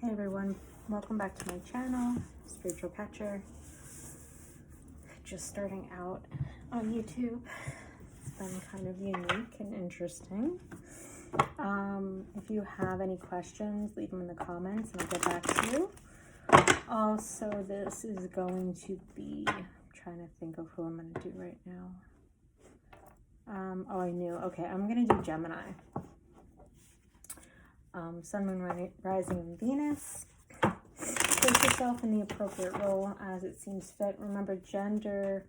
Hey everyone, welcome back to my channel, Spiritual Catcher. Just starting out on YouTube. It's been kind of unique and interesting. If you have any questions, leave them in the comments and I'll get back to you. Also, this is going to be, I'm trying to think of who I'm going to do right now. Oh, I knew. Okay, I'm going to do Gemini. Sun, Moon, Rising, and Venus. Place yourself in the appropriate role as it seems fit. Remember, gender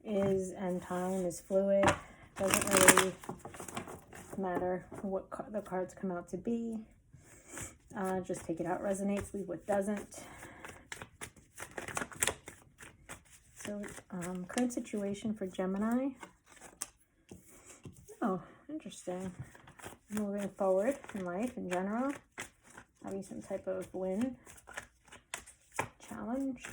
is and time is fluid. Doesn't really matter what the cards come out to be. Just take it out. Resonates, leave what doesn't. So, current situation for Gemini. Oh, interesting. Moving forward in life in general, having some type of win, challenge.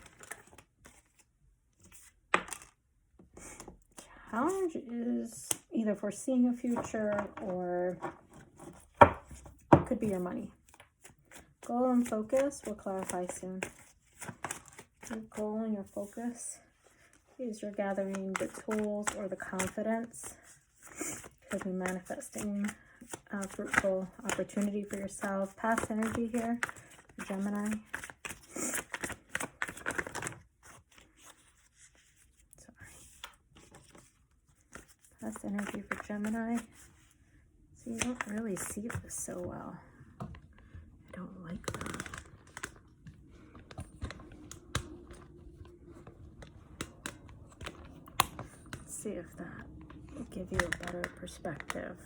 Challenge is either foreseeing a future or it could be your money. Goal and focus will clarify soon. Your goal and your focus is you're gathering the tools or the confidence. Could be manifesting fruitful opportunity for yourself. Past energy here, Gemini. Sorry. Past energy for Gemini. So you don't really see this so well. I don't like that. Let's see if that will give you a better perspective.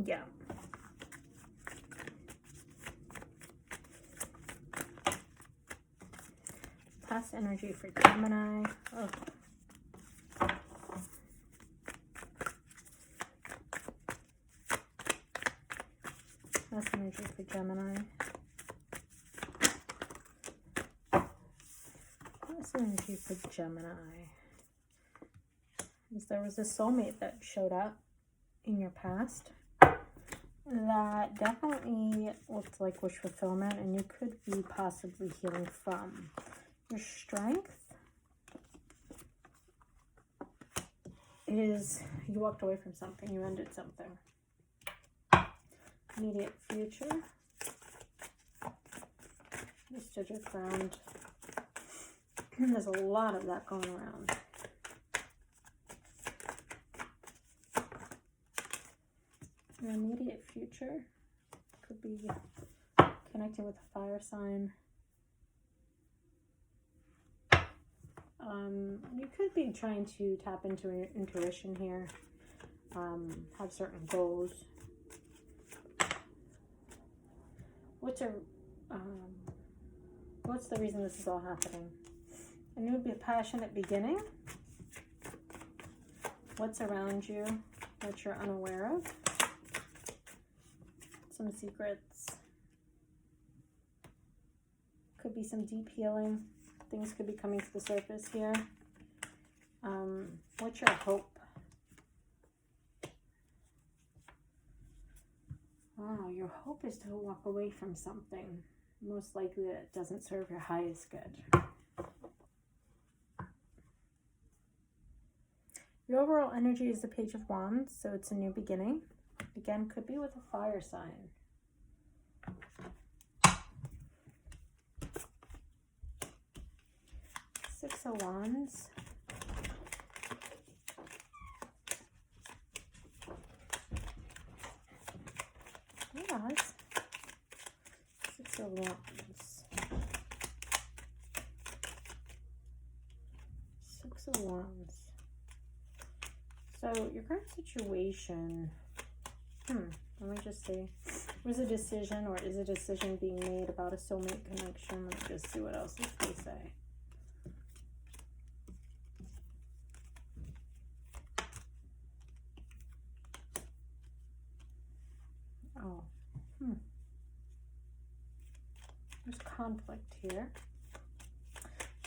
Yeah. Past energy for Gemini. Oh. Past energy for Gemini. Past energy for Gemini. Is there was a soulmate that showed up in your past that definitely looked like wish fulfillment, and you could be possibly healing from. Your strength is you walked away from something, you ended something. Immediate future, you stood your ground. There's a lot of that going around. Your immediate future could be connecting with a fire sign. You could be trying to tap into your intuition here, have certain goals. What's the reason this is all happening? And it would be a passionate beginning. What's around you that you're unaware of? Some secrets. Could be some deep healing. Things could be coming to the surface here. What's your hope? Wow, your hope is to walk away from something. Most likely that doesn't serve your highest good. Your overall energy is the Page of Wands, so it's a new beginning. Again, could be with a fire sign. Six of Wands. Yes. Six of Wands. Six of Wands. So your current situation, let me just see. Was a decision or is a decision being made about a soulmate connection? Let me just see what else they say. Oh, there's conflict here.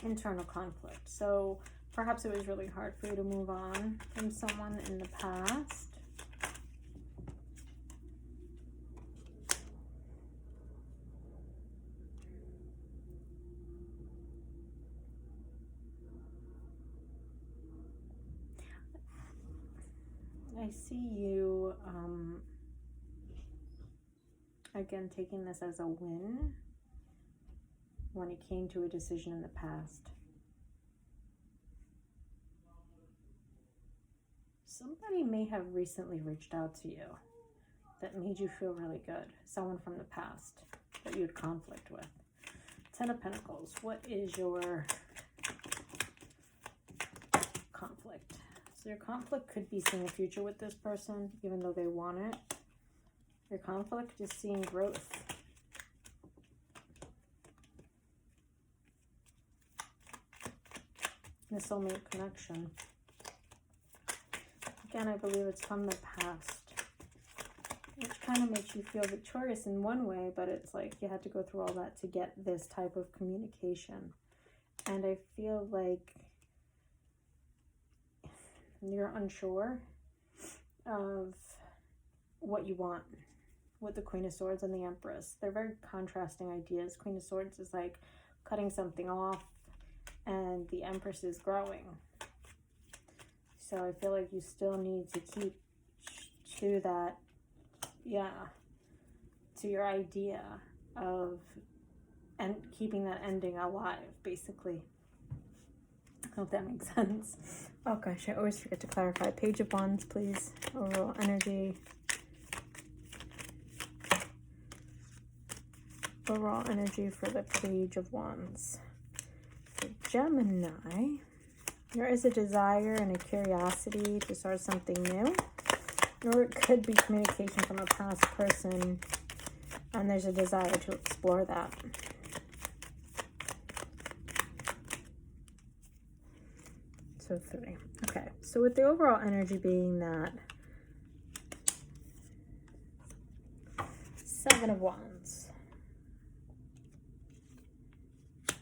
Internal conflict. So perhaps it was really hard for you to move on from someone in the past. I see you, again, taking this as a win when it came to a decision in the past. Somebody may have recently reached out to you that made you feel really good. Someone from the past that you had conflict with. 10 of Pentacles. What is your conflict? So your conflict could be seeing a future with this person, even though they want it. Your conflict is seeing growth. The soulmate connection. Again, I believe it's from the past, which kind of makes you feel victorious in one way, but it's like you had to go through all that to get this type of communication. And I feel like you're unsure of what you want with the Queen of Swords and the Empress. They're very contrasting ideas. Queen of Swords is like cutting something off, and the Empress is growing. So I feel like you still need to keep to that, to your idea of and keeping that ending alive, basically. I hope that makes sense. Oh gosh, I always forget to clarify. Page of Wands, please. Overall energy. Overall energy for the Page of Wands. For Gemini, there is a desire and a curiosity to start something new. Or it could be communication from a past person, and there's a desire to explore that. So 3. Okay, so with the overall energy being that 7 of Wands.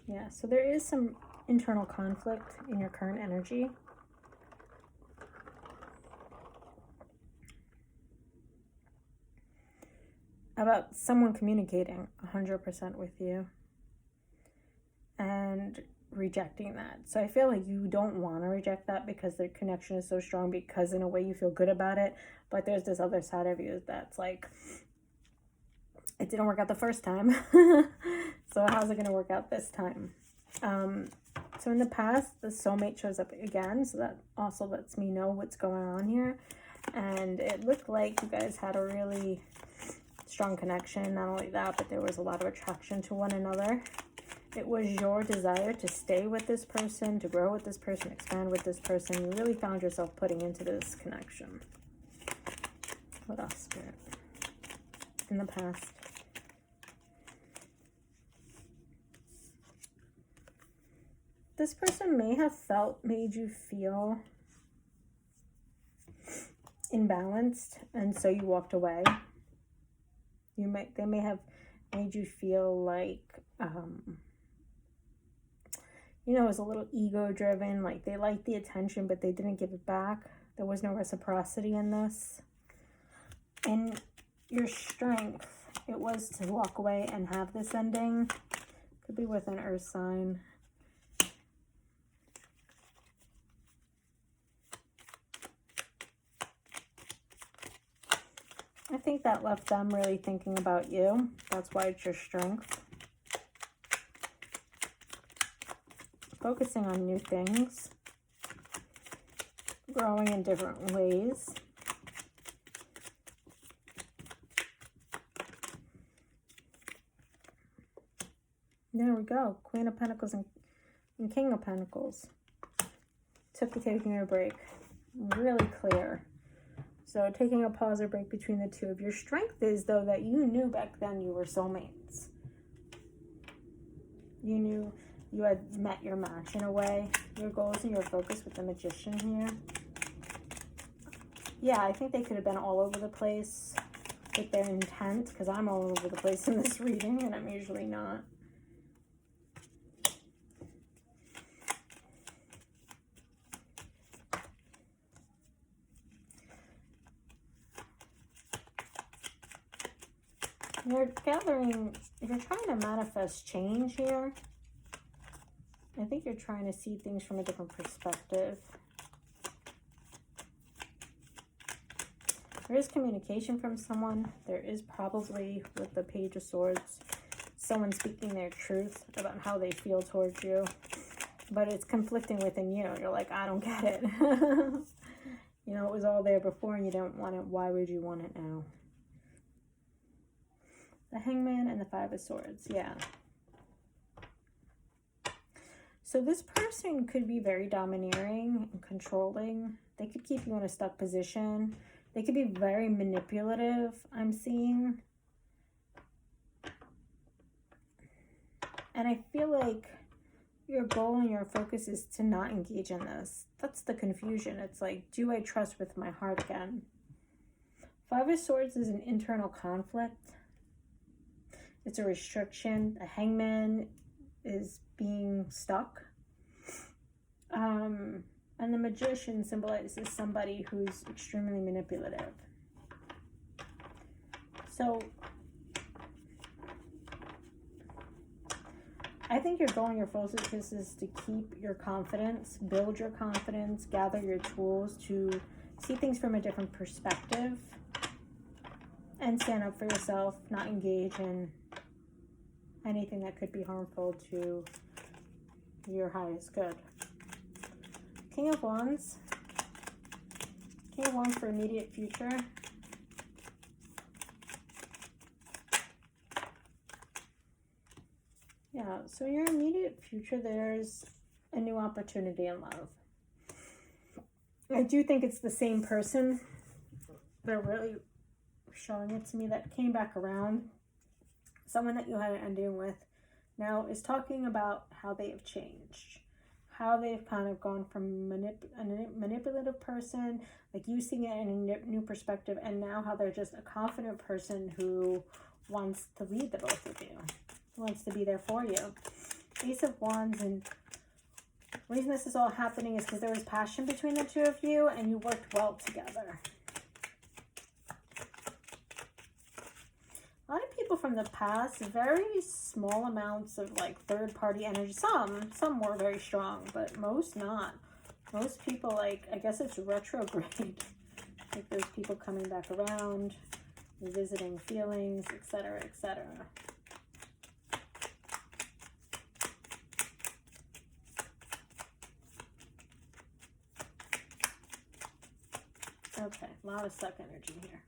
Yeah, so there is some internal conflict in your current energy. About someone communicating 100% with you and rejecting that. So I feel like you don't want to reject that because their connection is so strong, because in a way you feel good about it, but there's this other side of you that's like, it didn't work out the first time. So how's it going to work out this time? So in the past, the soulmate shows up again, so that also lets me know what's going on here. And it looked like you guys had a really strong connection. Not only that, but there was a lot of attraction to one another. It was your desire to stay with this person, to grow with this person, expand with this person. You really found yourself putting into this connection. What else, Spirit? In the past. This person may have made you feel imbalanced, and so you walked away. They may have made you feel like, it was a little ego-driven, like they liked the attention, but they didn't give it back. There was no reciprocity in this. And your strength, it was to walk away and have this ending. Could be with an earth sign. I think that left them really thinking about you. That's why it's your strength. Focusing on new things. Growing in different ways. There we go. Queen of Pentacles and King of Pentacles. Taking a break. Really clear. So taking a pause or break between the two of your strength is, though, that you knew back then you were soulmates. You knew you had met your match in a way. Your goals and your focus with the Magician here. Yeah, I think they could have been all over the place with their intent, because I'm all over the place in this reading, and I'm usually not. You're trying to manifest change here. I think you're trying to see things from a different perspective. There is communication from someone. There is probably, with the Page of Swords, someone speaking their truth about how they feel towards you. But it's conflicting within you. You're like, I don't get it. You know, it was all there before and you don't want it. Why would you want it now? The Hangman and the Five of Swords. Yeah. So this person could be very domineering and controlling. They could keep you in a stuck position. They could be very manipulative, I'm seeing. And I feel like your goal and your focus is to not engage in this. That's the confusion. It's like, do I trust with my heart again? Five of Swords is an internal conflict. It's a restriction. The Hangman is being stuck. And the Magician symbolizes somebody who's extremely manipulative. So I think your goal and your focus is to keep your confidence, build your confidence, gather your tools to see things from a different perspective and stand up for yourself, not engage in anything that could be harmful to your highest good. King of Wands. King of Wands for immediate future. Yeah, so your immediate future, there's a new opportunity in love. I do think it's the same person. They're really showing it to me that came back around. Someone that you had an ending with now is talking about how they have changed. How they've kind of gone from a manipulative person, like you seeing it in a new perspective, and now how they're just a confident person who wants to lead the both of you. Wants to be there for you. Ace of Wands, and the reason this is all happening is because there was passion between the two of you and you worked well together. A lot of people from the past, very small amounts of like third-party energy. Some were very strong, but most not. Most people, like, I guess it's retrograde. Like there's people coming back around, revisiting feelings, etc., etc. Okay, a lot of suck energy here.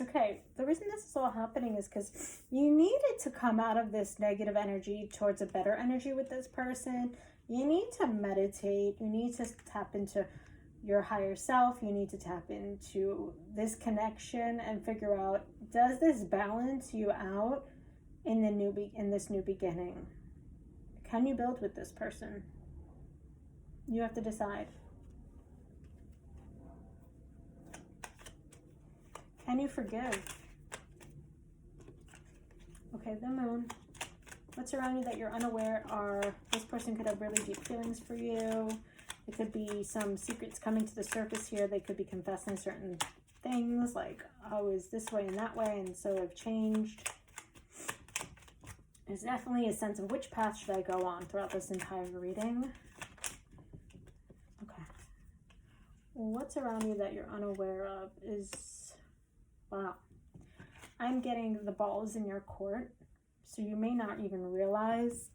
Okay, the reason this is all happening is because you needed to come out of this negative energy towards a better energy with this person. You need to meditate. You need to tap into your higher self. You need to tap into this connection and figure out, does this balance you out in this new beginning? Can you build with this person? You have to decide. Can you forgive? Okay, the Moon. What's around you that you're unaware are, this person could have really deep feelings for you. It could be some secrets coming to the surface here. They could be confessing certain things like, I was this way and that way, and so I've changed. There's definitely a sense of which path should I go on throughout this entire reading. Okay. What's around you that you're unaware of is, wow. I'm getting the ball is in your court, so you may not even realize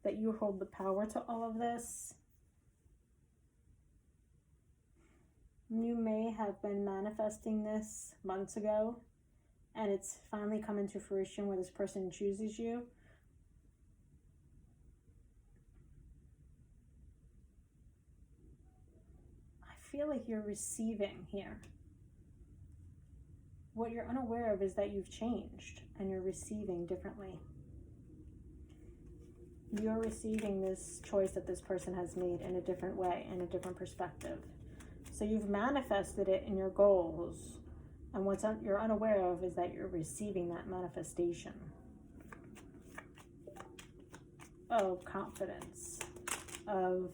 that you hold the power to all of this. You may have been manifesting this months ago, and it's finally come into fruition where this person chooses you. I feel like you're receiving here. What you're unaware of is that you've changed and you're receiving differently. You're receiving this choice that this person has made in a different way, in a different perspective. So you've manifested it in your goals. And what you're unaware of is that you're receiving that manifestation of confidence, of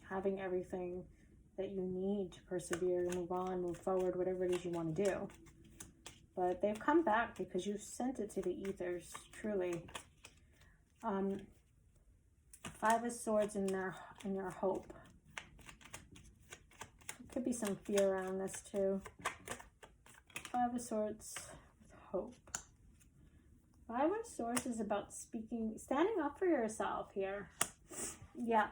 having everything that you need to persevere, move on, move forward, whatever it is you want to do. But they've come back because you've sent it to the ethers, truly. Five of Swords in your hope. There could be some fear around this too. Five of Swords with hope. Five of Swords is about standing up for yourself here. Yeah.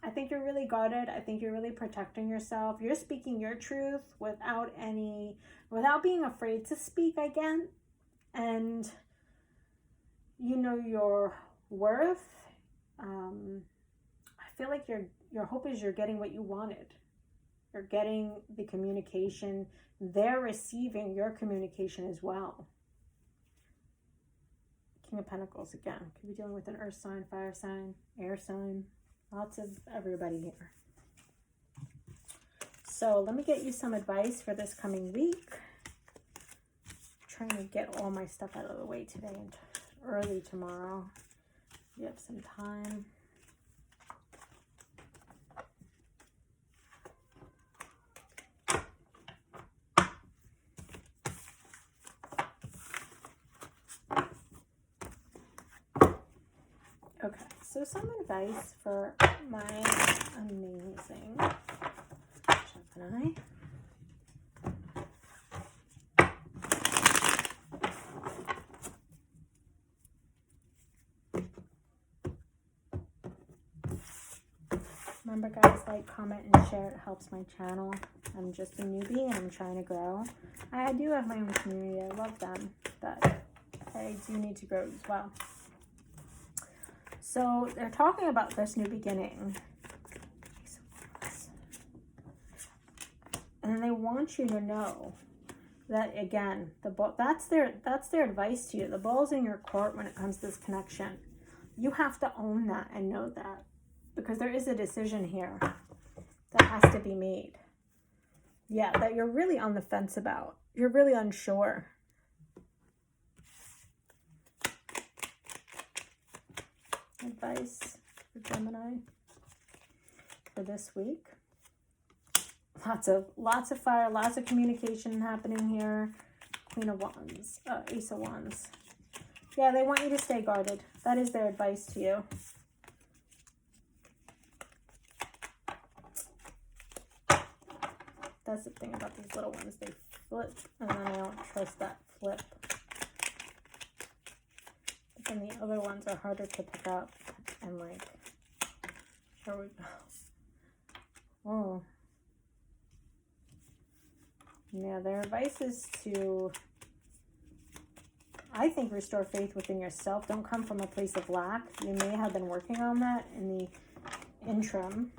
I think you're really guarded. I think you're really protecting yourself. You're speaking your truth without being afraid to speak again. And you know your worth. I feel like your hope is you're getting what you wanted. You're getting the communication. They're receiving your communication as well. King of Pentacles again. Could be dealing with an earth sign, fire sign, air sign. Lots of everybody here. So let me get you some advice for this coming week. I'm trying to get all my stuff out of the way today and early tomorrow. You have some time. Okay, so some advice for my amazing Gemini. Remember guys, like, comment, and share. It helps my channel. I'm just a newbie and I'm trying to grow. I do have my own community. I love them, but I do need to grow as well. So they're talking about this new beginning. And they want you to know that, again, that's their advice to you. The ball's in your court when it comes to this connection. You have to own that and know that, because there is a decision here that has to be made. Yeah, that you're really on the fence about. You're really unsure. Advice for Gemini for this week. Lots of fire, lots of communication happening here. Queen of Wands, Ace of Wands. Yeah, they want you to stay guarded. That is their advice to you. That's the thing about these little ones. They flip, and then I don't trust that flip. But then the other ones are harder to pick up. And like, here we go. Oh. Yeah, their advice is to, I think, restore faith within yourself. Don't come from a place of lack. You may have been working on that in the interim.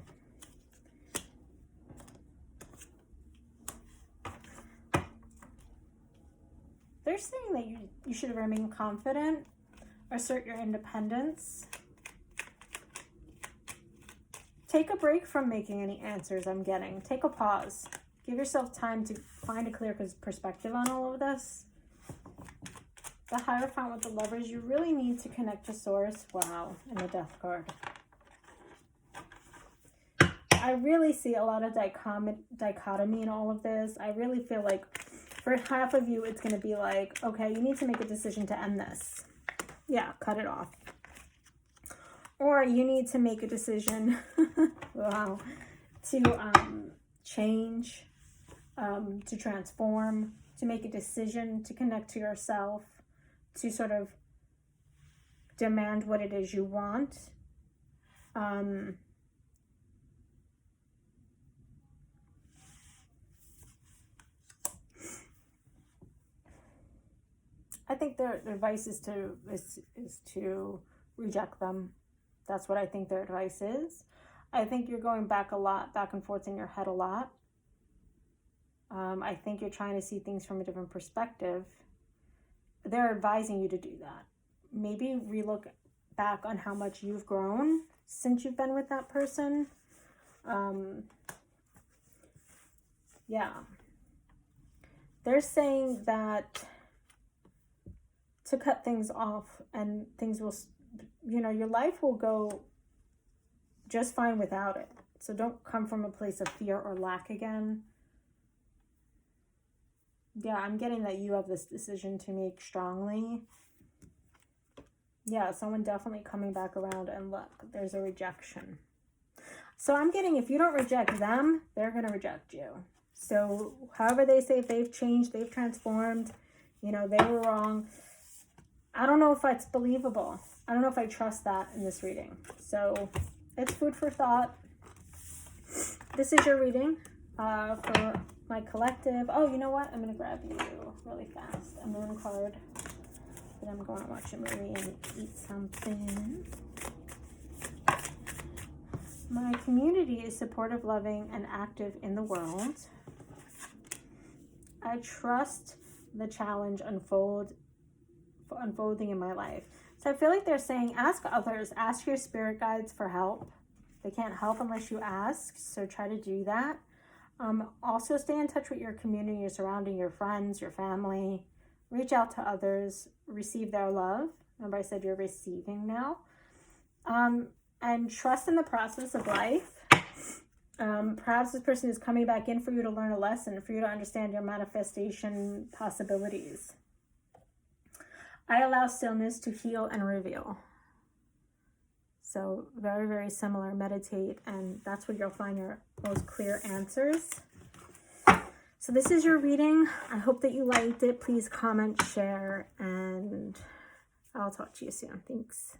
They're saying that you should remain confident, assert your independence. Take a break from making any answers I'm getting. Take a pause. Give yourself time to find a clear perspective on all of this. The Hierophant with the Lovers, you really need to connect to Source. Wow, and the Death card. I really see a lot of dichotomy in all of this. I really feel like for half of you, it's going to be like, okay, you need to make a decision to end this. Yeah, cut it off. Or you need to make a decision, wow, to change, to transform, to make a decision, to connect to yourself, to sort of demand what it is you want. I think their advice is to reject them. That's what I think their advice is. I think you're going back and forth in your head a lot. I think you're trying to see things from a different perspective. They're advising you to do that. Maybe relook back on how much you've grown since you've been with that person. Yeah. They're saying that to cut things off and things will, your life will go just fine without it. So don't come from a place of fear or lack again. Yeah, I'm getting that you have this decision to make strongly. Yeah, someone definitely coming back around, and look, there's a rejection. So I'm getting, if you don't reject them, they're going to reject you. So however they say, if they've changed, they've transformed, you know, they were wrong. I don't know if it's believable. I don't know if I trust that in this reading. So it's food for thought. This is your reading for my collective. Oh, you know what? I'm going to grab you really fast. A moon card. But I'm going to watch a movie and eat something. My community is supportive, loving, and active in the world. I trust the challenge unfolding in my life. So I feel like they're saying, ask others, ask your spirit guides for help. They can't help unless you ask, so try to do that. Also stay in touch with your community, your surrounding, your friends, your family. Reach out to others, receive their love. Remember I said you're receiving now. And trust in the process of life. Perhaps this person is coming back in for you to learn a lesson, for you to understand your manifestation possibilities. I allow stillness to heal and reveal. So very, very similar. Meditate, and that's where you'll find your most clear answers. So this is your reading. I hope that you liked it. Please comment, share, and I'll talk to you soon. Thanks.